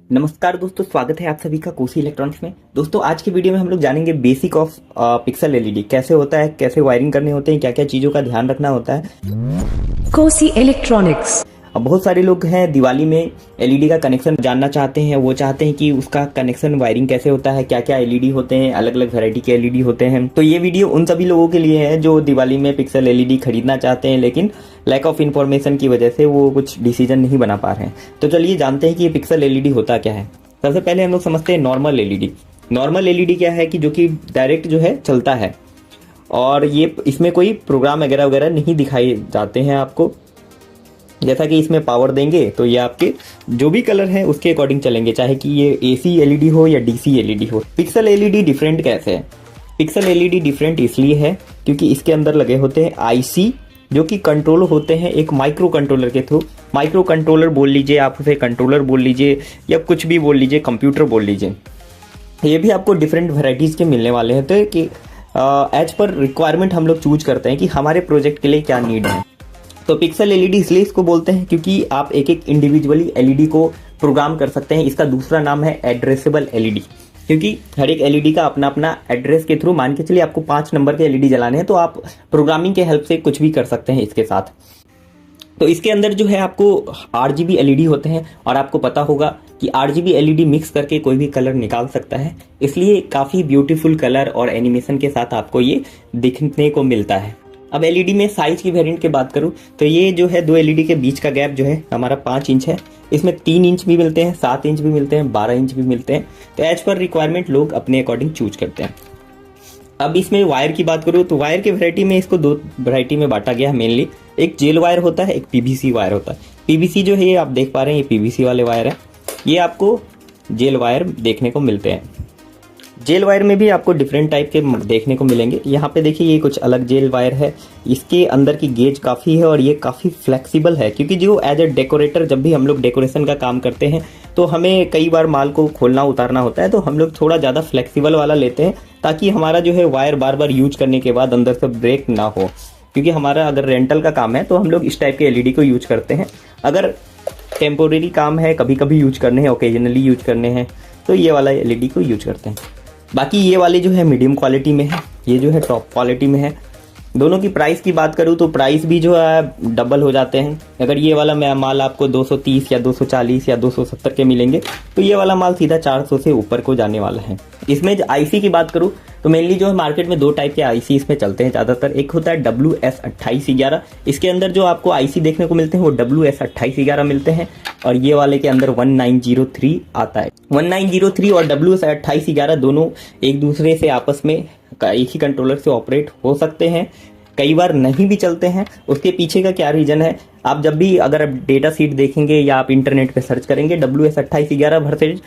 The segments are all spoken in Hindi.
नमस्कार दोस्तों, स्वागत है आप सभी का कोसी इलेक्ट्रॉनिक्स में। दोस्तों आज की वीडियो में हम लोग जानेंगे बेसिक ऑफ पिक्सल एलईडी कैसे होता है, कैसे वायरिंग करने होते हैं, क्या क्या चीज़ों का ध्यान रखना होता है। कोसी इलेक्ट्रॉनिक्स। अब बहुत सारे लोग हैं दिवाली में एलईडी का कनेक्शन जानना चाहते हैं। वो चाहते हैं कि उसका कनेक्शन वायरिंग कैसे होता है, क्या क्या एलईडी होते हैं, अलग अलग वैरायटी के एलईडी होते हैं। तो ये वीडियो उन सभी लोगों के लिए है जो दिवाली में पिक्सल एलईडी खरीदना चाहते हैं, लेकिन लैक ऑफ इन्फॉर्मेशन की वजह से वो कुछ डिसीजन नहीं बना पा रहे हैं। तो चलिए जानते हैं कि ये पिक्सल एलईडी होता क्या है। सबसे पहले हम लोग समझते हैं नॉर्मल एलईडी। नॉर्मल एलईडी क्या है कि जो कि डायरेक्ट जो है चलता है और ये इसमें कोई प्रोग्राम वगैरह वगैरह नहीं दिखाई जाते हैं आपको। जैसा कि इसमें पावर देंगे तो ये आपके जो भी कलर है उसके अकॉर्डिंग चलेंगे, चाहे कि ये एसी एलईडी हो या डीसी एलईडी हो। पिक्सल एलईडी डिफरेंट कैसे है? पिक्सल एलईडी डिफरेंट इसलिए है क्योंकि इसके अंदर लगे होते हैं आईसी जो कि कंट्रोल होते हैं एक माइक्रो कंट्रोलर के थ्रू। माइक्रो कंट्रोलर बोल लीजिए, आप उसे कंट्रोलर बोल लीजिए या कुछ भी बोल लीजिए, कंप्यूटर बोल लीजिए। ये भी आपको डिफरेंट वेराइटीज के मिलने वाले हैं। तो कि एज पर रिक्वायरमेंट हम लोग चूज करते हैं कि हमारे प्रोजेक्ट के लिए क्या नीड है। तो पिक्सल एलईडी इसलिए इसको बोलते हैं क्योंकि आप एक एक इंडिविजुअली एलईडी को प्रोग्राम कर सकते हैं। इसका दूसरा नाम है एड्रेसेबल एलईडी, क्योंकि हर एक एलईडी का अपना अपना एड्रेस के थ्रू, मान के चलिए आपको 5 नंबर के एलईडी जलाने हैं तो आप प्रोग्रामिंग के हेल्प से कुछ भी कर सकते हैं इसके साथ। तो इसके अंदर जो है आपको आरजीबी एलईडी होते हैं और आपको पता होगा कि आरजीबी एलईडी मिक्स करके कोई भी कलर निकाल सकता है, इसलिए काफ़ी ब्यूटीफुल कलर और एनिमेशन के साथ आपको ये दिखने को मिलता है। अब एलईडी में साइज की वेरिएंट की बात करूं तो ये जो है दो एलईडी के बीच का गैप जो है हमारा 5 इंच है। इसमें 3 इंच भी मिलते हैं, 7 इंच भी मिलते हैं, 12 इंच भी मिलते हैं। तो एज पर रिक्वायरमेंट लोग अपने अकॉर्डिंग चूज करते हैं। अब इसमें वायर की बात करूं तो वायर की वैरायटी में इसको 2 वैरायटी में बांटा गया है मेनली। एक जेल वायर होता है, एक पीवीसी वायर होता है। पीवीसी जो है ये आप देख पा रहे हैं, ये पीवीसी वाले वायर है, ये आपको जेल वायर देखने को मिलते हैं। जेल वायर में भी आपको डिफरेंट टाइप के देखने को मिलेंगे। यहाँ पे देखिए ये कुछ अलग जेल वायर है, इसके अंदर की गेज काफ़ी है और ये काफ़ी फ्लेक्सिबल है, क्योंकि जो एज ए डेकोरेटर जब भी हम लोग डेकोरेशन का काम करते हैं तो हमें कई बार माल को खोलना उतारना होता है, तो हम लोग थोड़ा ज़्यादा फ्लेक्सिबल वाला लेते हैं ताकि हमारा जो है वायर बार बार यूज करने के बाद अंदर से ब्रेक ना हो। क्योंकि हमारा अगर रेंटल का काम है तो हम लोग इस टाइप के एलईडी को यूज करते हैं। अगर टेम्पोरेरी काम है, कभी कभी यूज करने हैं, ओकेजनली यूज करने हैं, तो ये वाला एलईडी को यूज करते हैं। बाकी ये वाले जो है मीडियम क्वालिटी में है, ये जो है टॉप क्वालिटी में है। दोनों की प्राइस की बात करूँ तो प्राइस भी जो है डबल हो जाते हैं। अगर ये वाला माल आपको 230 या 240 या 270 के मिलेंगे तो ये वाला माल सीधा 400 से ऊपर को जाने वाला है। इसमें आईसी की बात करूँ तो मेनली जो है मार्केट में 2 टाइप के आईसी इसमें चलते हैं ज़्यादातर। एक होता है WS2811, इसके अंदर जो आपको आईसी देखने को मिलते हैं वो WS2811 मिलते हैं, और ये वाले के अंदर 1903 आता है। 1903 और WS2811 दोनों एक दूसरे से आपस में एक ही कंट्रोलर से ऑपरेट हो सकते हैं, कई बार नहीं भी चलते हैं। उसके पीछे का क्या रीजन है, आप जब भी अगर आप डेटा शीट देखेंगे या आप इंटरनेट पे सर्च करेंगे WS2811 वर्सेज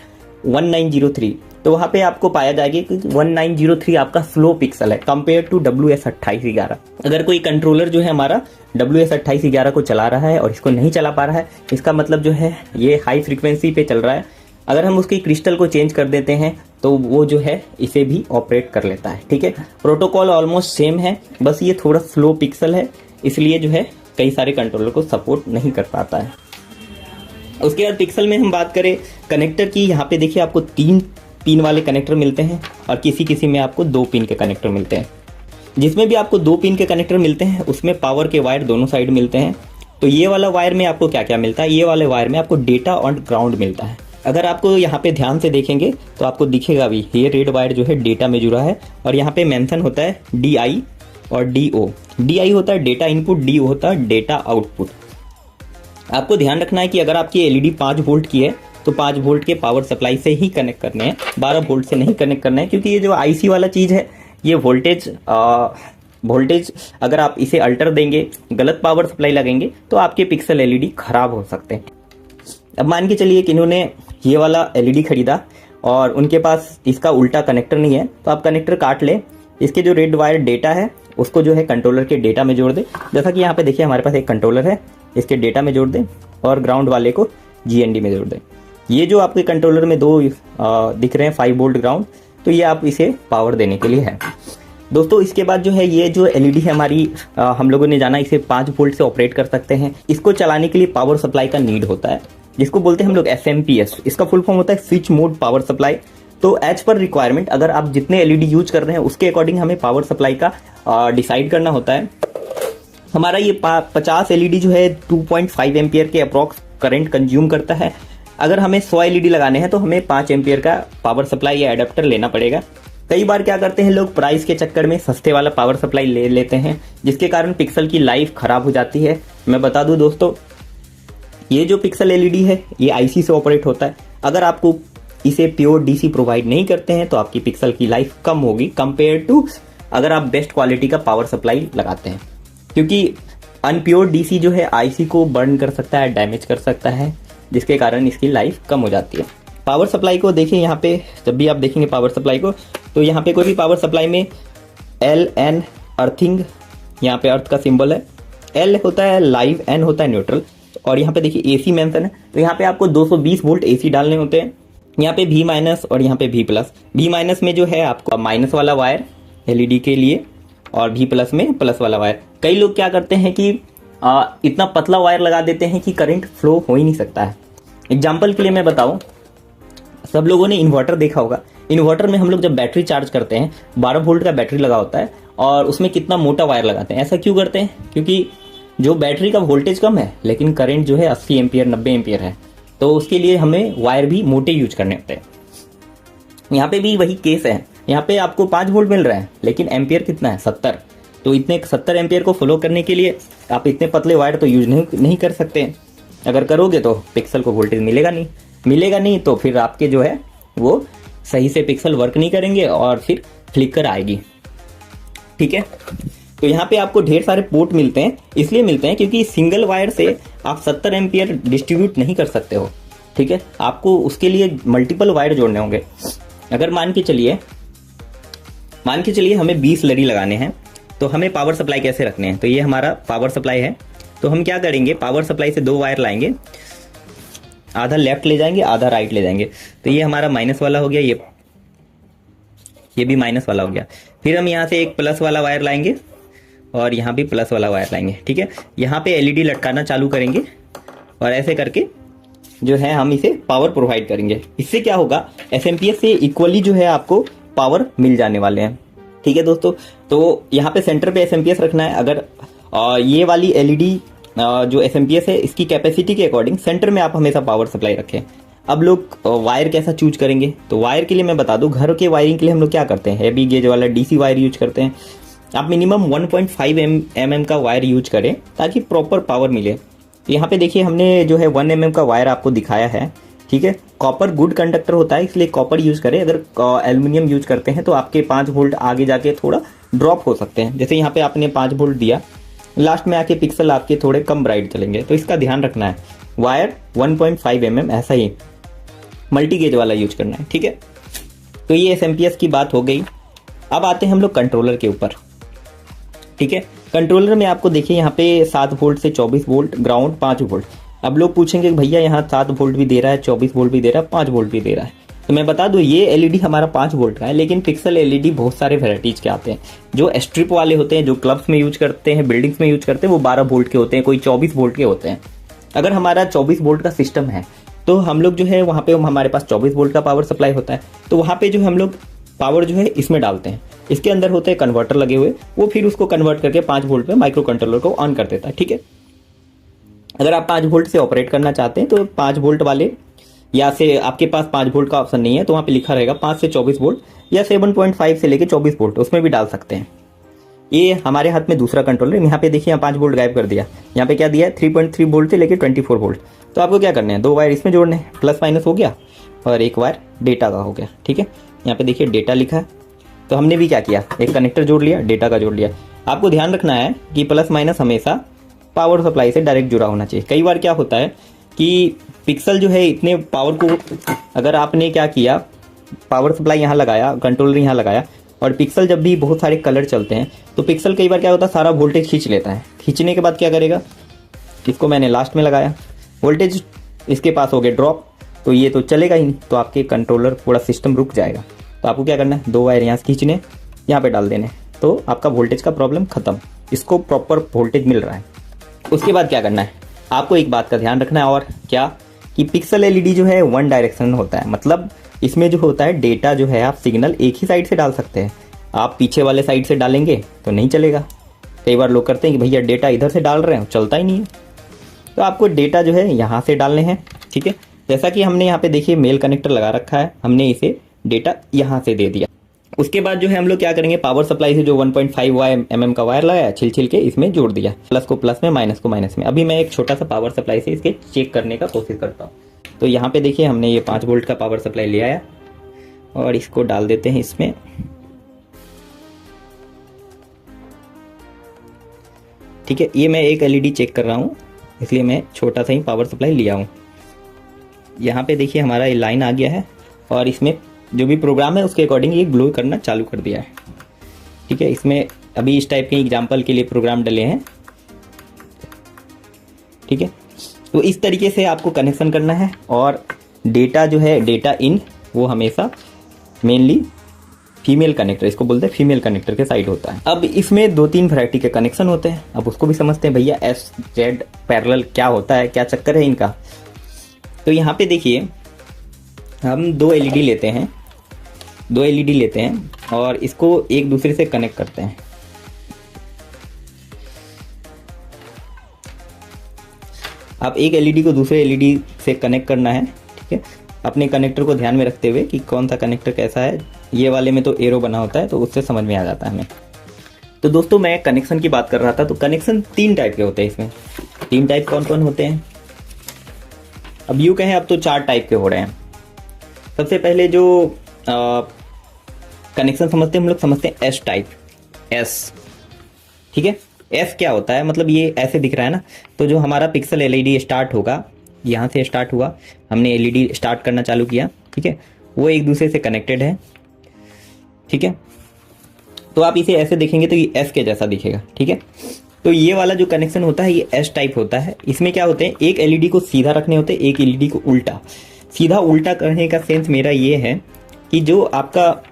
1903, तो वहाँ पे आपको पाया जाएगा कि 1903 आपका स्लो पिक्सल है कंपेयर टू WS2811। अगर कोई कंट्रोलर जो है हमारा WS2811 को चला रहा है और इसको नहीं चला पा रहा है, इसका मतलब जो है ये हाई फ्रीक्वेंसी पे चल रहा है। अगर हम उसकी क्रिस्टल को चेंज कर देते हैं तो वो जो है इसे भी ऑपरेट कर लेता है। ठीक है, प्रोटोकॉल ऑलमोस्ट सेम है, बस ये थोड़ा स्लो पिक्सल है, इसलिए जो है कई सारे कंट्रोलर को सपोर्ट नहीं कर पाता है। उसके बाद पिक्सल में हम बात करें कनेक्टर की, यहाँ पे देखिए आपको 3 पिन वाले कनेक्टर मिलते हैं और किसी किसी में आपको 2 पिन के कनेक्टर मिलते हैं। जिसमें भी आपको 2 पिन के कनेक्टर मिलते हैं उसमें पावर के वायर दोनों साइड मिलते हैं। तो ये वाला वायर में आपको क्या क्या मिलता है, ये वाले वायर में आपको डेटा और ग्राउंड मिलता है। अगर आपको यहाँ पे ध्यान से देखेंगे तो आपको दिखेगा भी, ये रेड वायर जो है डेटा में जुड़ा है और यहाँ पे मेंशन होता है DI और DO। DI होता है डेटा इनपुट, DO होता है डेटा आउटपुट। आपको ध्यान रखना है कि अगर आपकी एलईडी 5 वोल्ट की है तो 5 वोल्ट के पावर सप्लाई से ही कनेक्ट करने हैं, 12 वोल्ट से नहीं कनेक्ट करना है, क्योंकि ये जो आईसी वाला चीज़ है ये वोल्टेज अगर आप इसे अल्टर देंगे, गलत पावर सप्लाई लगेंगे तो आपके पिक्सल एलईडी खराब हो सकते हैं। अब मान के चलिए कि इन्होंने ये वाला एलईडी खरीदा और उनके पास इसका उल्टा कनेक्टर नहीं है, तो आप कनेक्टर काट ले, इसके जो रेड वायर डेटा है उसको जो है कंट्रोलर के डेटा में जोड़ दे। जैसा कि यहाँ पे देखिए हमारे पास एक कंट्रोलर है, इसके डेटा में जोड़ दें और ग्राउंड वाले को GND में जोड़ दें। ये जो आपके कंट्रोलर में 2 दिख रहे हैं 5 वोल्ट ग्राउंड, तो ये आप इसे पावर देने के लिए है। दोस्तों इसके बाद जो है ये जो एलईडी है हमारी, हम लोगों ने जाना इसे 5 वोल्ट से ऑपरेट कर सकते हैं। इसको चलाने के लिए पावर सप्लाई का नीड होता है। जिसको बोलते हैं हम लोग SMP इसका फुल फॉर्म होता है स्विच मोड पावर सप्लाई। तो एज पर रिक्वायरमेंट अगर आप जितने LED यूज कर रहे हैं उसके अकॉर्डिंग हमें पावर सप्लाई का डिसाइड करना होता है। हमारा ये 50 LED जो है 2.5 एम्पियर के अप्रॉक्स करंट कंज्यूम करता है। अगर हमें 100 LED लगाने हैं तो हमें 5 एम्पियर का पावर सप्लाई या एडाप्टर लेना पड़ेगा। कई बार क्या करते हैं लोग, प्राइस के चक्कर में सस्ते वाला पावर सप्लाई ले लेते हैं, जिसके कारण पिक्सल की लाइफ खराब हो जाती है। मैं बता दूं दोस्तों, ये जो पिक्सल LED है ये IC से ऑपरेट होता है। अगर आपको इसे प्योर DC प्रोवाइड नहीं करते हैं तो आपकी पिक्सल की लाइफ कम होगी कंपेयर टू अगर आप बेस्ट क्वालिटी का पावर सप्लाई लगाते हैं, क्योंकि अनप्योर DC जो है IC को बर्न कर सकता है, डैमेज कर सकता है, जिसके कारण इसकी लाइफ कम हो जाती है। पावर सप्लाई को देखिए, यहाँ पे जब भी आप देखेंगे पावर सप्लाई को तो यहाँ पे कोई भी पावर सप्लाई में LN अर्थिंग, यहाँ पे अर्थ का सिंबल है, L होता है लाइव, N होता है न्यूट्रल, और यहाँ पे देखिए AC मेंशन है। तो यहाँ पे आपको 220 वोल्ट AC डालने होते हैं। यहाँ पे V- और यहाँ पे V+। V- में जो है आपको माइनस वाला वायर LED के लिए और V+ में प्लस वाला वायर। कई लोग क्या करते हैं कि इतना पतला वायर लगा देते हैं कि करंट फ्लो हो ही नहीं सकता है। एग्जाम्पल के लिए मैं बताऊं, सब लोगों ने इन्वर्टर देखा होगा। इन्वर्टर में हम लोग जब बैटरी चार्ज करते हैं 12 वोल्ट का बैटरी लगा होता है और उसमें कितना मोटा वायर लगाते हैं। ऐसा क्यों करते हैं? क्योंकि जो बैटरी का वोल्टेज कम है लेकिन करंट जो है 80 एम्पियर 90 एम्पियर है, तो उसके लिए हमें वायर भी मोटे यूज करने होते हैं। यहाँ पे भी वही केस है। यहाँ पे आपको 5 वोल्ट मिल रहा है लेकिन एम्पियर कितना है 70। तो इतने 70 एम्पियर को फॉलो करने के लिए आप इतने पतले वायर तो यूज नहीं कर सकते। अगर करोगे तो पिक्सल को वोल्टेज मिलेगा नहीं तो फिर आपके जो है वो सही से पिक्सल वर्क नहीं करेंगे और फिर फ्लिकर आएगी। ठीक है, तो यहाँ पे आपको ढेर सारे पोर्ट मिलते हैं, इसलिए मिलते हैं क्योंकि सिंगल वायर से आप 70 एम्पियर डिस्ट्रीब्यूट नहीं कर सकते हो। ठीक है, आपको उसके लिए मल्टीपल वायर जोड़ने होंगे। अगर मान के चलिए हमें 20 लड़ी लगाने हैं तो हमें पावर सप्लाई कैसे रखने हैं। तो ये हमारा पावर सप्लाई है, तो हम क्या करेंगे, पावर सप्लाई से 2 वायर लाएंगे, आधा लेफ्ट ले जाएंगे आधा राइट ले जाएंगे। तो ये हमारा माइनस वाला हो गया, ये भी माइनस वाला हो गया। फिर हम यहाँ से एक प्लस वाला वायर लाएंगे और यहाँ भी प्लस वाला वायर लाएंगे। ठीक है, यहाँ पे LED लटकाना चालू करेंगे और ऐसे करके जो है हम इसे पावर प्रोवाइड करेंगे। इससे क्या होगा, SMP से इक्वली जो है आपको पावर मिल जाने वाले हैं। ठीक है दोस्तों, तो यहाँ पे सेंटर पे SMP रखना है। अगर ये वाली LED जो SMP है इसकी कैपेसिटी के अकॉर्डिंग सेंटर में आप हमेशा पावर सप्लाई रखें। अब लोग वायर कैसा चूज करेंगे, तो वायर के लिए मैं बता दूं, घर के वायरिंग के लिए हम लोग क्या करते हैं, हैवी गेज वाला DC वायर यूज करते हैं। आप मिनिमम 1.5 mm का वायर यूज करें ताकि प्रॉपर पावर मिले। यहाँ पे देखिए हमने जो है 1 mm का वायर आपको दिखाया है। ठीक है, कॉपर गुड कंडक्टर होता है इसलिए कॉपर यूज करें। अगर एल्यूमिनियम यूज करते हैं तो आपके 5 वोल्ट आगे जाके थोड़ा ड्रॉप हो सकते हैं। जैसे यहाँ पे आपने 5 वोल्ट दिया, लास्ट में आके पिक्सल आपके थोड़े कम ब्राइट चलेंगे, तो इसका ध्यान रखना है। वायर 1.5 mm ऐसा ही मल्टी गेज वाला यूज करना है। ठीक है, तो ये SMP की बात हो गई। अब आते हैं हम लोग कंट्रोलर के ऊपर। ठीक है, कंट्रोलर में आपको देखिए यहाँ पे 7 वोल्ट से 24 वोल्ट, ग्राउंड 5 वोल्ट। अब लोग पूछेंगे भैया यहाँ 7 वोल्ट भी दे रहा है, 24 वोल्ट भी दे रहा है, 5 वोल्ट भी दे रहा है। तो मैं बता दूं ये LED हमारा 5 वोल्ट का है, लेकिन पिक्सल LED बहुत सारे वेराइटीज के आते हैं। जो स्ट्रिप वाले होते हैं, जो क्लब्स में यूज करते हैं, बिल्डिंग्स में यूज करते हैं, वो 12 वोल्ट के होते हैं, कोई 24 वोल्ट के होते हैं। अगर हमारा 24 वोल्ट का सिस्टम है तो हम लोग जो है वहाँ पे हमारे पास 24 वोल्ट का पावर सप्लाई होता है, तो वहाँ पे जो हम लोग पावर जो है इसमें डालते हैं। इसके अंदर होते हैं कन्वर्टर लगे हुए, वो फिर उसको कन्वर्ट करके 5 वोल्ट पे माइक्रो कंट्रोलर को ऑन कर देता है। ठीक है, अगर आप 5 वोल्ट से ऑपरेट करना चाहते हैं तो 5 वोल्ट वाले, या से आपके पास 5 वोल्ट का ऑप्शन नहीं है तो वहाँ पे लिखा रहेगा 5 से 24 वोल्ट या 7.5 से लेके 24 वोल्ट, उसमें भी डाल सकते हैं। ये हमारे हाथ में दूसरा कंट्रोलर है। यहाँ पे देखिए यहाँ 5 वोल्ट गायब कर दिया, यहाँ पे क्या दिया है 3.3 वोल्ट से लेके 24 वोल्ट। तो आपको क्या करना है, 2 वायर इसमें जोड़ने हैं, प्लस माइनस हो गया, और एक वायर डेटा का हो गया। ठीक है, यहाँ पे देखिए डेटा लिखा है, तो हमने भी क्या किया, एक कनेक्टर जोड़ लिया, डेटा का जोड़ लिया। आपको ध्यान रखना है कि प्लस माइनस हमेशा पावर सप्लाई से डायरेक्ट जुड़ा होना चाहिए। कई बार क्या होता है कि पिक्सल जो है इतने पावर को, अगर आपने क्या किया, पावर सप्लाई यहाँ लगाया, कंट्रोलर यहाँ लगाया, और पिक्सल जब भी बहुत सारे कलर चलते हैं तो पिक्सल कई बार क्या होता है सारा वोल्टेज खींच लेता है। खींचने के बाद क्या करेगा, इसको मैंने लास्ट में लगाया, वोल्टेज इसके पास हो गया ड्रॉप, तो ये तो चलेगा ही नहीं, तो आपके कंट्रोलर पूरा सिस्टम रुक जाएगा। तो आपको क्या करना है, 2 वायर यहाँ से खींचने, यहाँ पे डाल देने, तो आपका वोल्टेज का प्रॉब्लम खत्म, इसको प्रॉपर वोल्टेज मिल रहा है। उसके बाद क्या करना है, आपको एक बात का ध्यान रखना है, और क्या, कि पिक्सल एलईडी जो है वन डायरेक्शन होता है, मतलब इसमें जो होता है डेटा जो है आप सिग्नल एक ही साइड से डाल सकते हैं। आप पीछे वाले साइड से डालेंगे तो नहीं चलेगा। कई बार लोग करते हैं कि भैया डेटा इधर से डाल रहे हैं, चलता ही नहीं है। तो आपको डेटा जो है यहाँ से डालने हैं, ठीक है। जैसा कि हमने यहाँ पे देखिए मेल कनेक्टर लगा रखा है, हमने इसे डेटा यहाँ से दे दिया। उसके बाद जो है हम लोग क्या करेंगे, पावर सप्लाई से जो 1.5 mm का वायर लगाया छिल के इसमें जोड़ दिया, प्लस को प्लस में माइनस को माइनस में। अभी मैं एक छोटा सा पावर सप्लाई से इसके चेक करने का कोशिश करता हूँ। तो यहाँ पे देखिए हमने ये 5 वोल्ट का पावर सप्लाई ले आया और इसको डाल देते हैं इसमें। ठीक है, ये मैं एक एलईडी चेक कर रहा हूँ, इसलिए मैं छोटा सा ही पावर सप्लाई लिया हूँ। यहाँ पे देखिए हमारा ये लाइन आ गया है और इसमें जो भी प्रोग्राम है उसके अकॉर्डिंग ये ग्लो करना चालू कर दिया है। ठीक है, इसमें अभी इस टाइप के एग्जाम्पल के लिए प्रोग्राम डले हैं। ठीक है, तो इस तरीके से आपको कनेक्शन करना है। और डेटा जो है डेटा इन वो हमेशा मेनली फीमेल कनेक्टर, इसको बोलते हैं फीमेल कनेक्टर के साइड होता है। अब इसमें 2-3 वैरायटी के कनेक्शन होते हैं, अब उसको भी समझते हैं भैया एस जेड पैरेलल क्या होता है, क्या चक्कर है इनका। तो यहाँ पे देखिए हम 2 एलईडी लेते हैं, 2 एलईडी लेते हैं और इसको एक दूसरे से कनेक्ट करते हैं। आप एक एलईडी को दूसरे एलईडी से कनेक्ट करना है। ठीक है, अपने कनेक्टर को ध्यान में रखते हुए कि कौन सा कनेक्टर कैसा है। ये वाले में तो एरो बना होता है तो उससे समझ में आ जाता है हमें। तो दोस्तों मैं कनेक्शन की बात कर रहा था, तो कनेक्शन 3 टाइप के होते हैं इसमें। 3 टाइप कौन कौन होते हैं, अब यूँ कहें अब तो 4 टाइप के हो रहे हैं। सबसे पहले जो कनेक्शन समझते हैं हम लोग, समझते हैं एस टाइप, एस। ठीक है, एस क्या होता है, मतलब ये ऐसे दिख रहा है ना, तो जो हमारा पिक्सल एलईडी स्टार्ट होगा, यहाँ से स्टार्ट हुआ, हमने एलईडी स्टार्ट करना चालू किया। ठीक है, वो एक दूसरे से कनेक्टेड है। ठीक है, तो आप इसे ऐसे देखेंगे तो ये एस के जैसा दिखेगा। ठीक है, तो ये वाला जो कनेक्शन होता है ये एस टाइप होता है। इसमें क्या होते हैं, एक एलईडी को सीधा रखने होते हैं, एक एलईडी को उल्टा। सीधा उल्टा करने का सेंस मेरा ये है कि जो आपका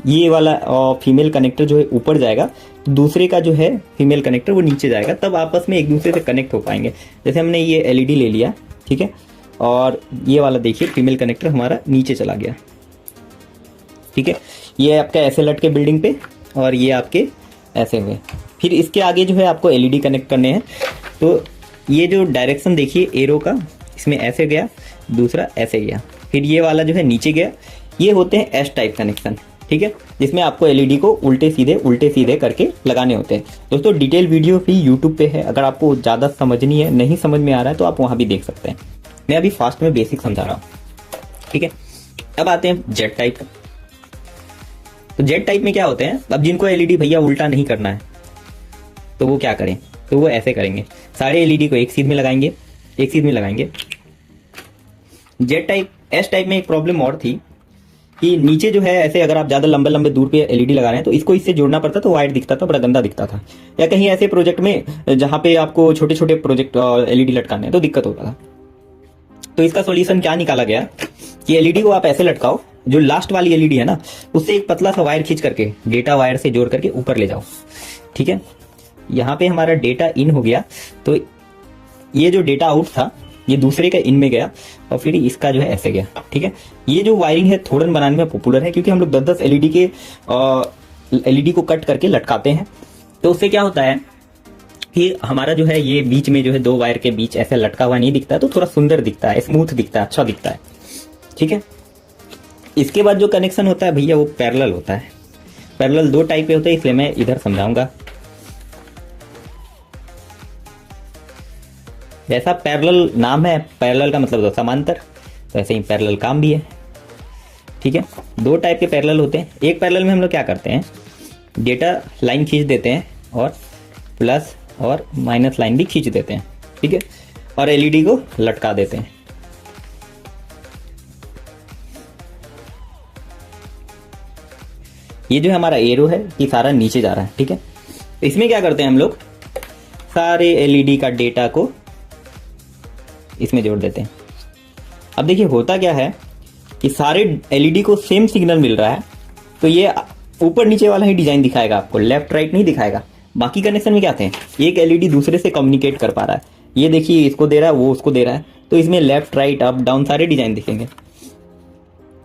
ये वाला फीमेल कनेक्टर जो है ऊपर जाएगा, तो दूसरे का जो है फीमेल कनेक्टर वो नीचे जाएगा, तब आपस में एक दूसरे से कनेक्ट हो पाएंगे। जैसे हमने ये एलईडी ले लिया, ठीक है, और ये वाला देखिए फीमेल कनेक्टर हमारा नीचे चला गया। ठीक है, ये आपका ऐसे लटके बिल्डिंग पे और ये आपके ऐसे हुए। फिर इसके आगे जो है आपको एलईडी कनेक्ट करने हैं। तो ये जो डायरेक्शन देखिए एरो का, इसमें ऐसे गया, दूसरा ऐसे गया, फिर ये वाला जो है नीचे गया। ये होते हैं एस टाइप कनेक्शन। ठीक है, जिसमें आपको एलईडी को उल्टे सीधे करके लगाने होते हैं। दोस्तों डिटेल वीडियो भी यूट्यूब पे है, अगर आपको ज़्यादा समझनी है, नहीं समझ में आ रहा है तो आप वहाँ भी देख सकते हैं। मैं अभी फास्ट में बेसिक समझा रहा हूँ। ठीक है, अब आते हैं जेड टाइप। तो जेड टाइप में क्या होते हैं, अब जिनको एलईडी भैया उल्टा नहीं करना है तो वो क्या करें, तो वो ऐसे करेंगे, सारे एलईडी को एक सीध में लगाएंगे, एक सीध में लगाएंगे। जेड टाइप, एस टाइप में एक प्रॉब्लम और थी कि नीचे जो है ऐसे अगर आप ज़्यादा लंबे लंबे दूर पे एलईडी लगा रहे हैं तो इसको इससे जोड़ना पड़ता, तो वाइट दिखता था, बड़ा गंदा दिखता था। या कहीं ऐसे प्रोजेक्ट में जहाँ पे आपको छोटे छोटे प्रोजेक्ट एलईडी लटकाने हैं तो दिक्कत होता था। तो इसका सॉल्यूशन क्या निकाला गया कि एलईडी को आप ऐसे लटकाओ, जो लास्ट वाली एलईडी है ना उससे एक पतला सा वायर खींच करके डेटा वायर से जोड़ करके ऊपर ले जाओ। ठीक है, यहाँ पे हमारा डेटा इन हो गया, तो ये जो डेटा आउट था ये दूसरे का इन में गया और फिर इसका जो है ऐसे गया। ठीक है, ये जो वायरिंग है थोड़न बनाने में पॉपुलर है, क्योंकि हम लोग 10-10 एलईडी के एलईडी को कट करके लटकाते हैं। तो उससे क्या होता है कि हमारा जो है ये बीच में जो है 2 वायर के बीच ऐसे लटका हुआ नहीं दिखता है, तो थोड़ा सुंदर दिखता है, स्मूथ दिखता है, अच्छा दिखता है। ठीक है, इसके बाद जो कनेक्शन होता है भैया वो पैरेलल होता है। पैरेलल 2 टाइप के होते हैं, इसलिए मैं इधर समझाऊंगा। जैसा पैरेलल नाम है, पैरेलल का मतलब तो समांतर, तो ऐसे ही पैरेलल काम भी है। ठीक है, 2 टाइप के पैरेलल होते हैं। एक पैरेलल में हम लोग क्या करते हैं, डेटा लाइन खींच देते हैं और प्लस और माइनस लाइन भी खींच देते हैं। ठीक है, और एलईडी को लटका देते हैं। ये जो हमारा एरो है ये सारा नीचे जा रहा है। ठीक है, इसमें क्या करते हैं हम लोग, सारे एलईडी का डेटा को इसमें जोड़ देते हैं। अब देखिए होता क्या है कि सारे एलईडी को सेम सिग्नल मिल रहा है, तो ये ऊपर नीचे वाला ही डिजाइन दिखाएगा आपको, लेफ्ट राइट नहीं दिखाएगा। बाकी कनेक्शन में क्या थे, एक एलईडी दूसरे से कम्युनिकेट कर पा रहा है। ये देखिए इसको दे रहा है, वो उसको दे रहा है, तो इसमें लेफ्ट राइट अप डाउन सारे डिजाइन दिखेंगे,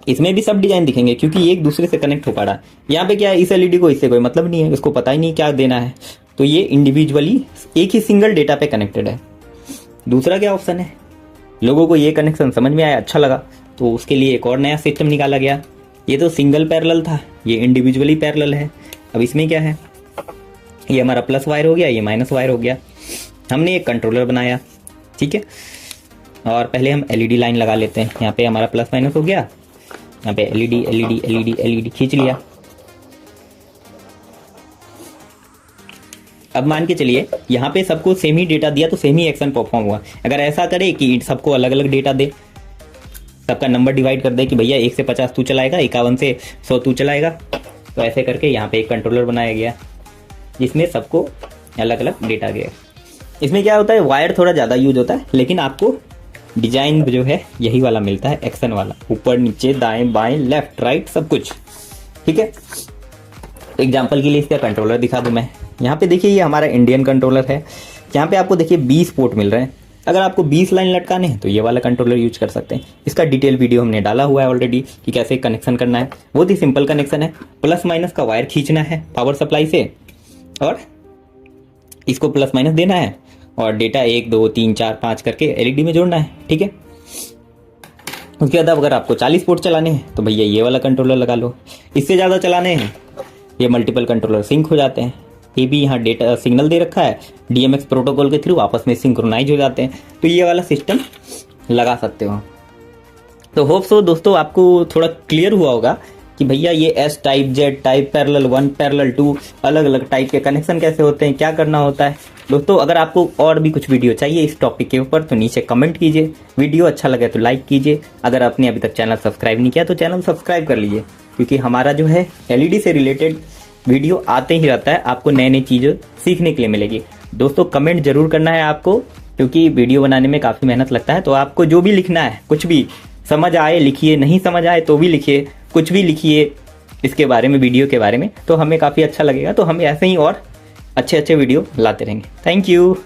इसमें भी सब डिजाइन दिखेंगे क्योंकि ये एक दूसरे से कनेक्ट हो पा रहा है। यहाँ पे क्या है, इस एलईडी को इससे कोई मतलब नहीं है, इसको पता ही नहीं क्या देना है, तो ये इंडिविजुअली एक ही सिंगल डेटा पे कनेक्टेड है। दूसरा क्या ऑप्शन है, लोगों को ये कनेक्शन समझ में आया, अच्छा लगा, तो उसके लिए एक और नया सिस्टम निकाला गया। ये तो सिंगल पैरेलल था, ये इंडिविजुअली पैरेलल है। अब इसमें क्या है, ये हमारा प्लस वायर हो गया, ये माइनस वायर हो गया। हमने एक कंट्रोलर बनाया, ठीक है, और पहले हम एलईडी लाइन लगा लेते हैं। यहाँ पे हमारा प्लस माइनस हो गया, यहाँ पे एलईडी एलईडी एलईडी एलईडी खींच लिया। अब मान के चलिए यहाँ पे सबको सेम ही डेटा दिया तो सेम ही एक्शन परफॉर्म हुआ। अगर ऐसा करे कि सबको अलग अलग डेटा दे, सबका नंबर डिवाइड कर दे कि भैया 1 से 50 तू चलाएगा, 51 से 100 तू चलाएगा, तो ऐसे करके यहाँ पे एक कंट्रोलर बनाया गया जिसमें सबको अलग अलग डेटा गया। इसमें क्या होता है, वायर थोड़ा ज़्यादा यूज होता है, लेकिन आपको डिजाइन जो है यही वाला मिलता है, एक्शन वाला, ऊपर नीचे दाएं बाएं लेफ्ट राइट सब कुछ, ठीक है। एग्जाम्पल के लिए इसका कंट्रोलर दिखा दूं मैं। यहाँ पे देखिए ये हमारा इंडियन कंट्रोलर है, यहाँ पे आपको देखिए 20 पोर्ट मिल रहे हैं। अगर आपको 20 लाइन लटकाने हैं तो ये वाला कंट्रोलर यूज कर सकते हैं। इसका डिटेल वीडियो हमने डाला हुआ है ऑलरेडी कि कैसे कनेक्शन करना है। बहुत ही सिंपल कनेक्शन है, प्लस माइनस का वायर खींचना है पावर सप्लाई से और इसको प्लस माइनस देना है और डेटा 1 2 3 4 5 करके एलईडी में जोड़ना है, ठीक है। उसके बाद अगर आपको 40 पोर्ट चलाने हैं तो भैया ये वाला कंट्रोलर लगा लो। इससे ज़्यादा चलाने हैं, ये मल्टीपल कंट्रोलर सिंक हो जाते हैं। ये भी यहाँ डेटा सिग्नल दे रखा है, डीएमएक्स प्रोटोकॉल के थ्रू आपस में सिंक्रोनाइज हो जाते हैं, तो ये वाला सिस्टम लगा सकते हो। तो होप सो दोस्तों आपको थोड़ा क्लियर हुआ होगा कि भैया ये S type, Z type, parallel 1 parallel 2 अलग अलग टाइप के कनेक्शन कैसे होते हैं, क्या करना होता है। दोस्तों अगर आपको और भी कुछ वीडियो चाहिए इस टॉपिक के ऊपर तो नीचे कमेंट कीजिए, वीडियो अच्छा लगे तो लाइक कीजिए। अगर आपने अभी तक चैनल सब्सक्राइब नहीं किया तो चैनल सब्सक्राइब कर लीजिए, क्योंकि हमारा जो है एलईडी से रिलेटेड वीडियो आते ही रहता है, आपको नई नई चीज़ें सीखने के लिए मिलेगी। दोस्तों कमेंट जरूर करना है आपको, क्योंकि वीडियो बनाने में काफ़ी मेहनत लगता है। तो आपको जो भी लिखना है, कुछ भी समझ आए लिखिए, नहीं समझ आए तो भी लिखिए, कुछ भी लिखिए इसके बारे में, वीडियो के बारे में, तो हमें काफ़ी अच्छा लगेगा। तो हम ऐसे ही और अच्छे अच्छे वीडियो लाते रहेंगे। Thank you.